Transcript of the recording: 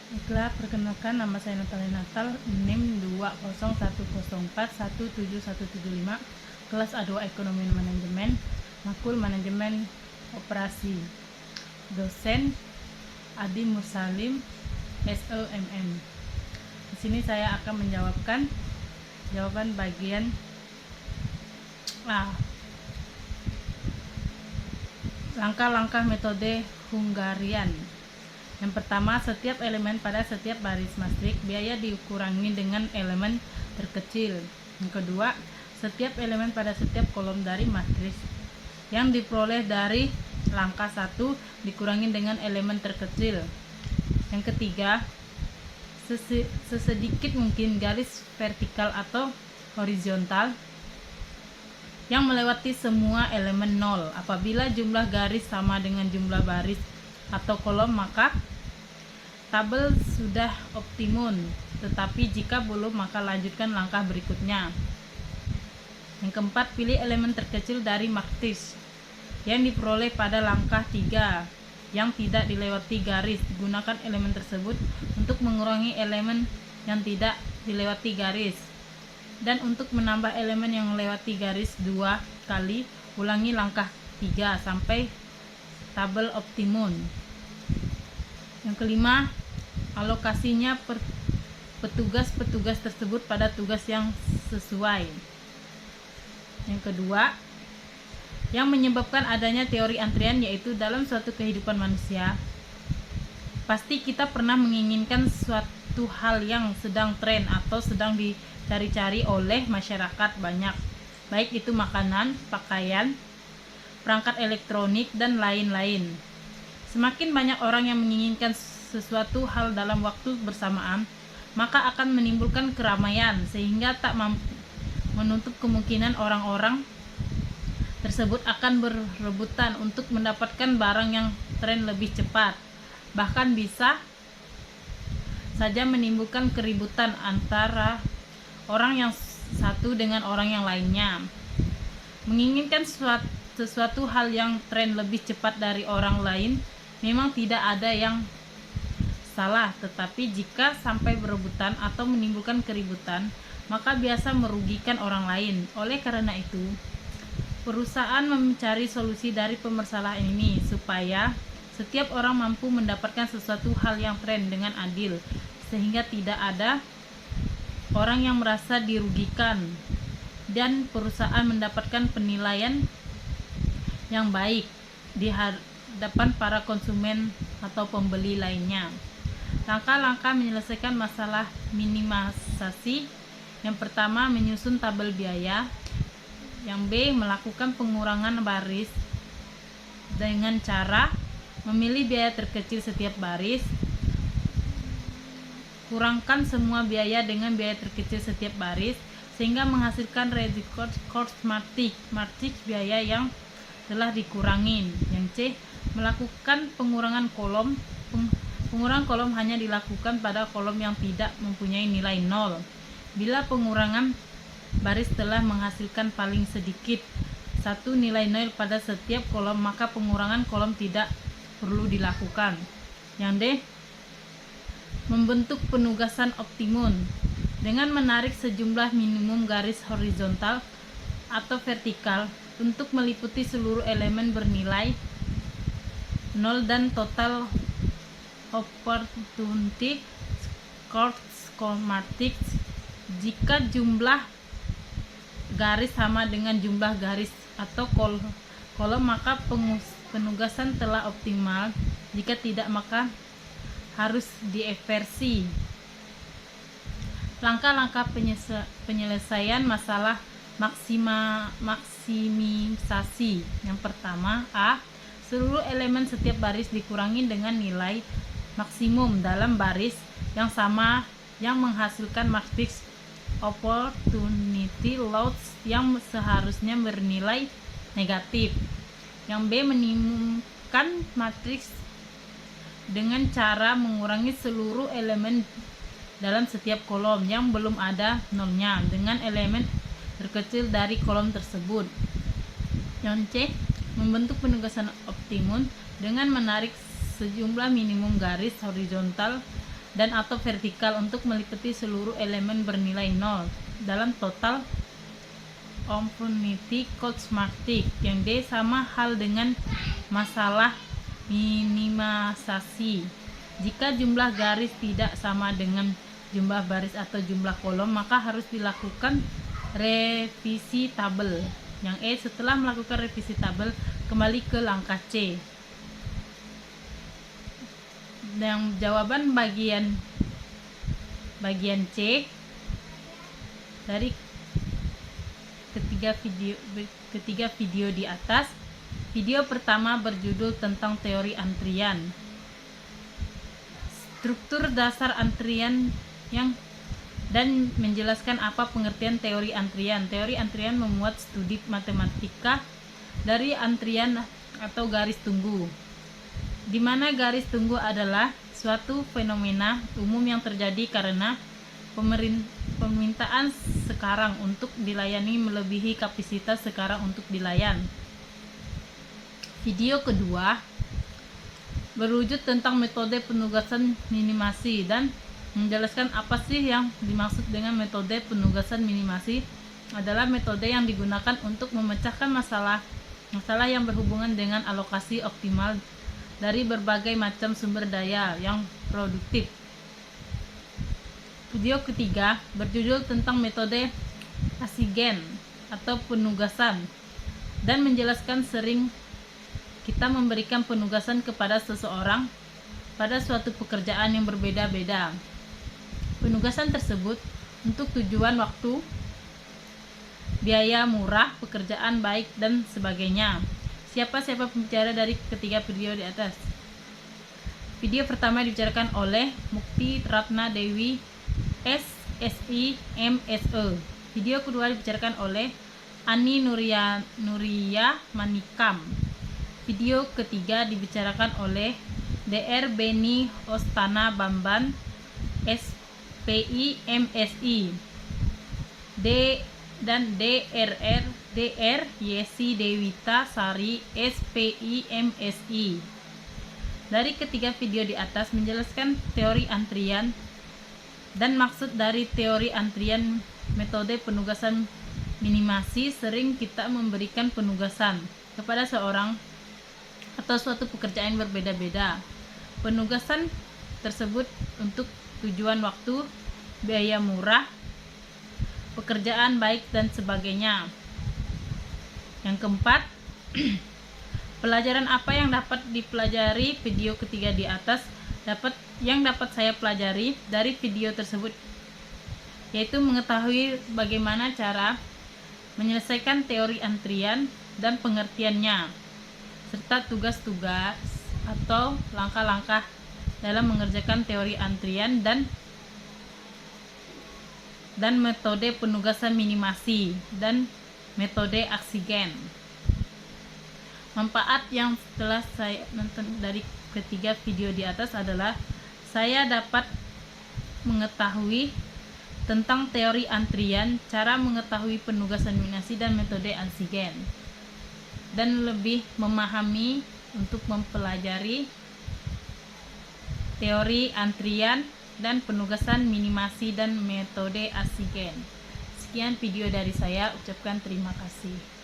Baiklah, perkenalkan nama saya Natalia Natal, NIM 20104177175, kelas A2 Ekonomi Manajemen, Makul Manajemen Operasi. Dosen Adi Mursalim, SEMM. Di sini saya akan menjawabkan jawaban bagian A. Langkah-langkah metode Hungarian. Yang pertama, setiap elemen pada setiap baris matrik biaya dikurangi dengan elemen terkecil. Yang kedua, setiap elemen pada setiap kolom dari matriks yang diperoleh dari langkah 1 dikurangi dengan elemen terkecil. Yang ketiga, sesedikit mungkin garis vertikal atau horizontal yang melewati semua elemen 0. Apabila jumlah garis sama dengan jumlah baris atau kolom, maka tabel sudah optimum. Tetapi jika belum, maka lanjutkan langkah berikutnya. Yang keempat, pilih elemen terkecil dari matriks yang diperoleh pada langkah 3 yang tidak dilewati garis. Gunakan elemen tersebut untuk mengurangi elemen yang tidak dilewati garis. Dan untuk menambah elemen yang melewati garis 2 kali, ulangi langkah 3 sampai tabel optimum. Yang kelima, alokasinya petugas-petugas tersebut pada tugas yang sesuai. Yang kedua, yang menyebabkan adanya teori antrian, yaitu dalam suatu kehidupan manusia, pasti kita pernah menginginkan suatu hal yang sedang tren atau sedang dicari-cari oleh masyarakat banyak, baik itu makanan, pakaian, perangkat elektronik, dan lain-lain. Semakin banyak orang yang menginginkan sesuatu hal dalam waktu bersamaan, maka akan menimbulkan keramaian, sehingga tak menutup kemungkinan orang-orang tersebut akan berebutan untuk mendapatkan barang yang tren lebih cepat. Bahkan bisa saja menimbulkan keributan antara orang yang satu dengan orang yang lainnya. Menginginkan sesuatu hal yang tren lebih cepat dari orang lain memang tidak ada yang salah, tetapi jika sampai berebutan atau menimbulkan keributan, maka biasa merugikan orang lain. Oleh karena itu, perusahaan mencari solusi dari permasalahan ini supaya setiap orang mampu mendapatkan sesuatu hal yang tren dengan adil, sehingga tidak ada orang yang merasa dirugikan dan perusahaan mendapatkan penilaian yang baik di hadapan para konsumen atau pembeli lainnya. Langkah-langkah menyelesaikan masalah minimalisasi. Yang pertama, menyusun tabel biaya. Yang B, melakukan pengurangan baris dengan cara memilih biaya terkecil setiap baris. Kurangkan semua biaya dengan biaya terkecil setiap baris sehingga menghasilkan reduced cost matriks biaya yang telah dikurangin. Yang C, melakukan pengurangan kolom. Pengurangan kolom hanya dilakukan pada kolom yang tidak mempunyai nilai 0. Bila pengurangan baris telah menghasilkan paling sedikit 1 nilai 0 pada setiap kolom, maka pengurangan kolom tidak perlu dilakukan. Yang D, membentuk penugasan optimum dengan menarik sejumlah minimum garis horizontal atau vertikal untuk meliputi seluruh elemen bernilai 0 dan total opportunity cost matrix. Jika jumlah garis sama dengan jumlah garis atau kolom, maka penugasan telah optimal. Jika tidak, maka harus dieversi. Langkah-langkah penyelesaian masalah maksimisasi. Yang pertama, A, seluruh elemen setiap baris dikurangi dengan nilai maksimum dalam baris yang sama yang menghasilkan matriks opportunity loss yang seharusnya bernilai negatif. Yang B, menimumkan matriks dengan cara mengurangi seluruh elemen dalam setiap kolom yang belum ada nolnya dengan elemen terkecil dari kolom tersebut. Yang C, membentuk penugasan optimum dengan menarik sejumlah minimum garis horizontal dan atau vertikal untuk meliputi seluruh elemen bernilai 0 dalam total opportunity cost matrix, yang D sama hal dengan masalah minimalisasi. Jika jumlah garis tidak sama dengan jumlah baris atau jumlah kolom, maka harus dilakukan revisi tabel. Yang E, setelah melakukan revisi tabel, kembali ke langkah C. Yang jawaban bagian C dari ketiga video di atas. Video pertama berjudul tentang teori antrian. Struktur dasar antrian dan menjelaskan apa pengertian teori antrian. Teori antrian memuat studi matematika dari antrian atau garis tunggu, di mana garis tunggu adalah suatu fenomena umum yang terjadi karena permintaan sekarang untuk dilayani melebihi kapasitas sekarang untuk dilayan. Video kedua berwujud tentang metode penugasan minimasi dan menjelaskan apa sih yang dimaksud dengan metode penugasan minimasi. Adalah metode yang digunakan untuk memecahkan masalah yang berhubungan dengan alokasi optimal dari berbagai macam sumber daya yang produktif. Video ketiga berjudul tentang metode asigen atau penugasan dan menjelaskan sering kita memberikan penugasan kepada seseorang pada suatu pekerjaan yang berbeda-beda. Penugasan tersebut untuk tujuan waktu, biaya murah, pekerjaan baik, dan sebagainya. Siapa pembicara dari ketiga video di atas? Video pertama dibicarakan oleh Mukti Ratna Dewi, SSI, MSE. Video kedua dibicarakan oleh Ani Nuria Manikam. Video ketiga dibicarakan oleh Dr. Beni Ostana Bamban, SPI, MSI. Dan Dr. Yesi Dewita Sari, SPI, MSI. Dari ketiga video di atas menjelaskan teori antrian dan maksud dari teori antrian. Metode penugasan minimasi sering kita memberikan penugasan kepada seorang atau suatu pekerjaan berbeda-beda. Penugasan tersebut untuk tujuan waktu, biaya murah, pekerjaan baik, dan sebagainya. Yang keempat, pelajaran apa yang dapat dipelajari video ketiga di atas dapat saya pelajari dari video tersebut, yaitu mengetahui bagaimana cara menyelesaikan teori antrian dan pengertiannya, serta tugas-tugas atau langkah-langkah dalam mengerjakan teori antrian dan metode penugasan minimasi dan metode aksigen. Manfaat yang setelah saya nonton dari ketiga video di atas adalah saya dapat mengetahui tentang teori antrian, cara mengetahui penugasan minimasi dan metode aksigen, dan lebih memahami untuk mempelajari teori antrian dan penugasan minimasi dan metode aksigen. Sekian video dari saya, ucapkan terima kasih.